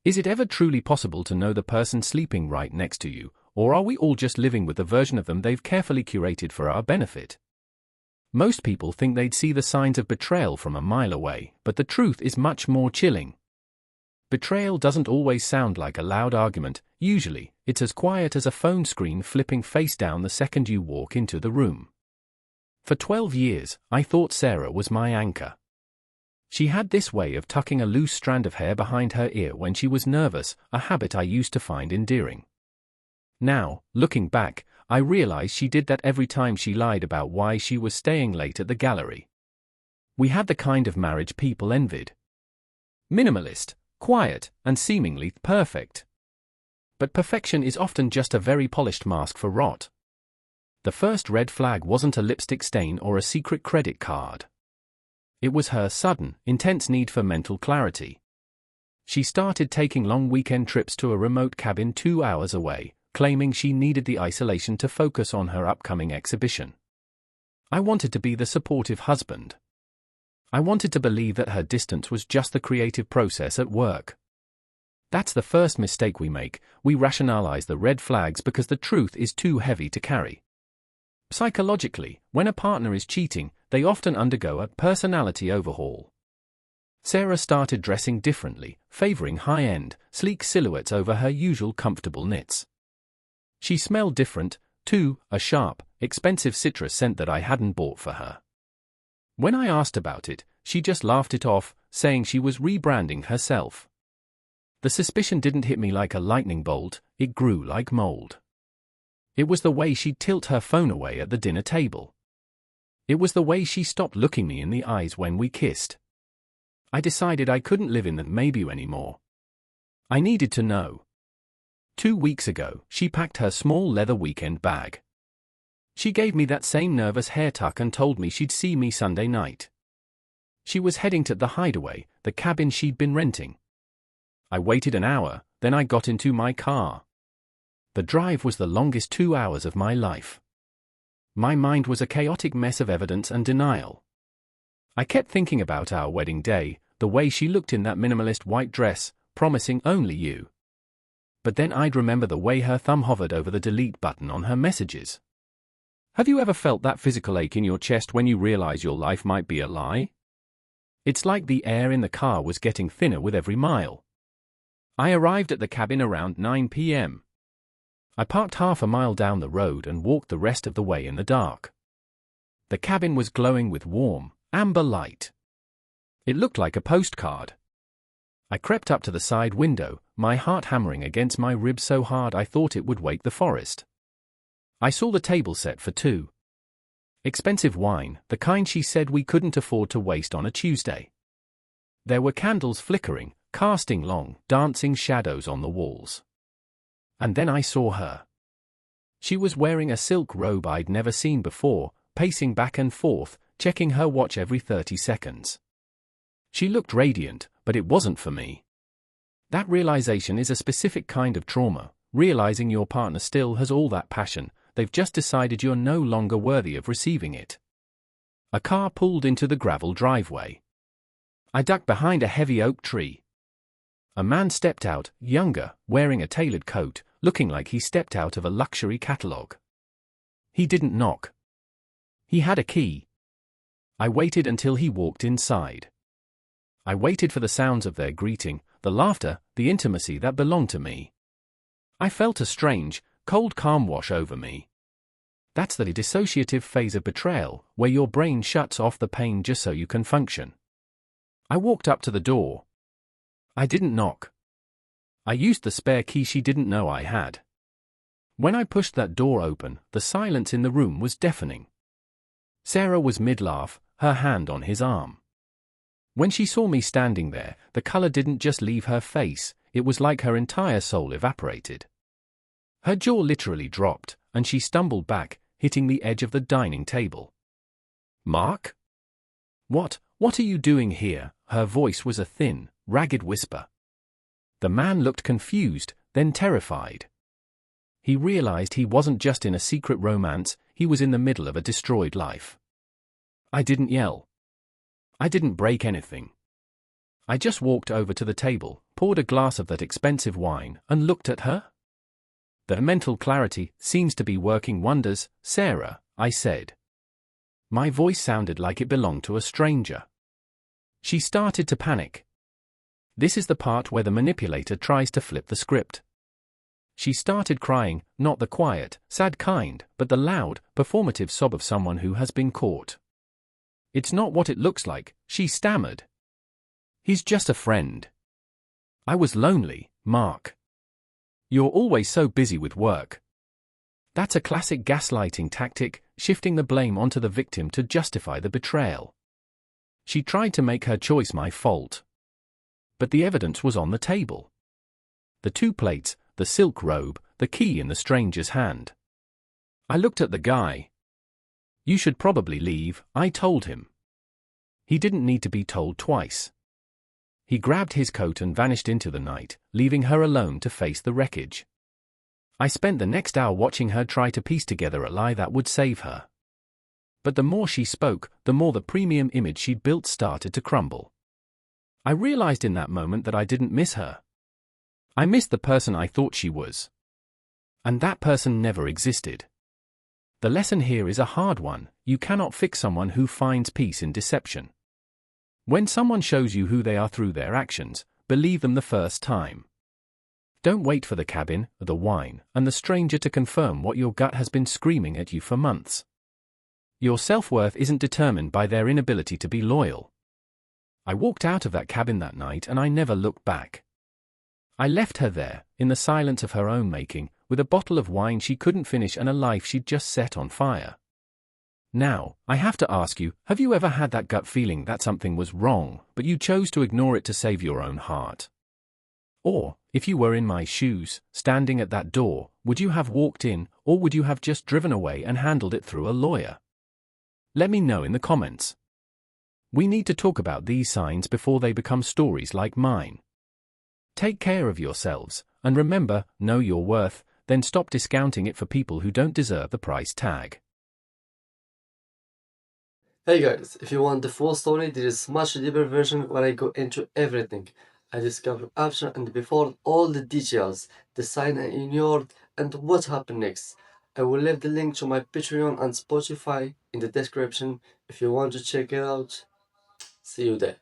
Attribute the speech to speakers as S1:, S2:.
S1: Is it ever truly possible to know the person sleeping right next to you, or are we all just living with the version of them they've carefully curated for our benefit? Most people think they'd see the signs of betrayal from a mile away, but the truth is much more chilling. Betrayal doesn't always sound like a loud argument. Usually, it's as quiet as a phone screen flipping face down the second you walk into the room. For 12 years, I thought Sarah was my anchor. She had this way of tucking a loose strand of hair behind her ear when she was nervous, a habit I used to find endearing. Now, looking back, I realize she did that every time she lied about why she was staying late at the gallery. We had the kind of marriage people envied. Minimalist, quiet, and seemingly perfect. But perfection is often just a very polished mask for rot. The first red flag wasn't a lipstick stain or a secret credit card. It was her sudden, intense need for mental clarity. She started taking long weekend trips to a remote cabin 2 hours away, claiming she needed the isolation to focus on her upcoming exhibition. I wanted to be the supportive husband. I wanted to believe that her distance was just the creative process at work. That's the first mistake we make. We rationalize the red flags because the truth is too heavy to carry. Psychologically, when a partner is cheating, they often undergo a personality overhaul. Sarah started dressing differently, favoring high-end, sleek silhouettes over her usual comfortable knits. She smelled different, too, a sharp, expensive citrus scent that I hadn't bought for her. When I asked about it, she just laughed it off, saying she was rebranding herself. The suspicion didn't hit me like a lightning bolt, it grew like mold. It was the way she'd tilt her phone away at the dinner table. It was the way she stopped looking me in the eyes when we kissed. I decided I couldn't live in that maybe anymore. I needed to know. 2 weeks ago, she packed her small leather weekend bag. She gave me that same nervous hair tuck and told me she'd see me Sunday night. She was heading to the hideaway, the cabin she'd been renting. I waited an hour, then I got into my car. The drive was the longest 2 hours of my life. My mind was a chaotic mess of evidence and denial. I kept thinking about our wedding day, the way she looked in that minimalist white dress, promising only you. But then I'd remember the way her thumb hovered over the delete button on her messages. Have you ever felt that physical ache in your chest when you realize your life might be a lie? It's like the air in the car was getting thinner with every mile. I arrived at the cabin around 9 p.m. I parked half a mile down the road and walked the rest of the way in the dark. The cabin was glowing with warm, amber light. It looked like a postcard. I crept up to the side window, my heart hammering against my ribs so hard I thought it would wake the forest. I saw the table set for two. Expensive wine, the kind she said we couldn't afford to waste on a Tuesday. There were candles flickering, casting long, dancing shadows on the walls. And then I saw her. She was wearing a silk robe I'd never seen before, pacing back and forth, checking her watch every 30 seconds. She looked radiant, but it wasn't for me. That realization is a specific kind of trauma, realizing your partner still has all that passion, they've just decided you're no longer worthy of receiving it. A car pulled into the gravel driveway. I ducked behind a heavy oak tree. A man stepped out, younger, wearing a tailored coat, looking like he stepped out of a luxury catalogue. He didn't knock. He had a key. I waited until he walked inside. I waited for the sounds of their greeting, the laughter, the intimacy that belonged to me. I felt a strange, cold calm wash over me. That's the dissociative phase of betrayal, where your brain shuts off the pain just so you can function. I walked up to the door. I didn't knock. I used the spare key she didn't know I had. When I pushed that door open, the silence in the room was deafening. Sarah was mid-laugh, her hand on his arm. When she saw me standing there, the color didn't just leave her face, it was like her entire soul evaporated. Her jaw literally dropped, and she stumbled back, hitting the edge of the dining table. "Mark? What are you doing here?" Her voice was a thin, ragged whisper. The man looked confused, then terrified. He realized he wasn't just in a secret romance, he was in the middle of a destroyed life. I didn't yell. I didn't break anything. I just walked over to the table, poured a glass of that expensive wine, and looked at her. "The mental clarity seems to be working wonders, Sarah," I said. My voice sounded like it belonged to a stranger. She started to panic. This is the part where the manipulator tries to flip the script. She started crying, not the quiet, sad kind, but the loud, performative sob of someone who has been caught. "It's not what it looks like," she stammered. "He's just a friend. I was lonely, Mark. You're always so busy with work." That's a classic gaslighting tactic, shifting the blame onto the victim to justify the betrayal. She tried to make her choice my fault. But the evidence was on the table. The 2 plates, the silk robe, the key in the stranger's hand. I looked at the guy. "You should probably leave," I told him. He didn't need to be told twice. He grabbed his coat and vanished into the night, leaving her alone to face the wreckage. I spent the next hour watching her try to piece together a lie that would save her. But the more she spoke, the more the premium image she'd built started to crumble. I realized in that moment that I didn't miss her. I missed the person I thought she was. And that person never existed. The lesson here is a hard one: you cannot fix someone who finds peace in deception. When someone shows you who they are through their actions, believe them the first time. Don't wait for the cabin, the wine, and the stranger to confirm what your gut has been screaming at you for months. Your self-worth isn't determined by their inability to be loyal. I walked out of that cabin that night and I never looked back. I left her there, in the silence of her own making, with a bottle of wine she couldn't finish and a life she'd just set on fire. Now, I have to ask you, have you ever had that gut feeling that something was wrong, but you chose to ignore it to save your own heart? Or, if you were in my shoes, standing at that door, would you have walked in, or would you have just driven away and handled it through a lawyer? Let me know in the comments. We need to talk about these signs before they become stories like mine. Take care of yourselves, and remember, know your worth, then stop discounting it for people who don't deserve the price tag.
S2: Hey guys, if you want the full story, there is much deeper version where I go into everything. I discover after and before all the details, the sign I ignored, and what happened next. I will leave the link to my Patreon and Spotify in the description if you want to check it out. See you there.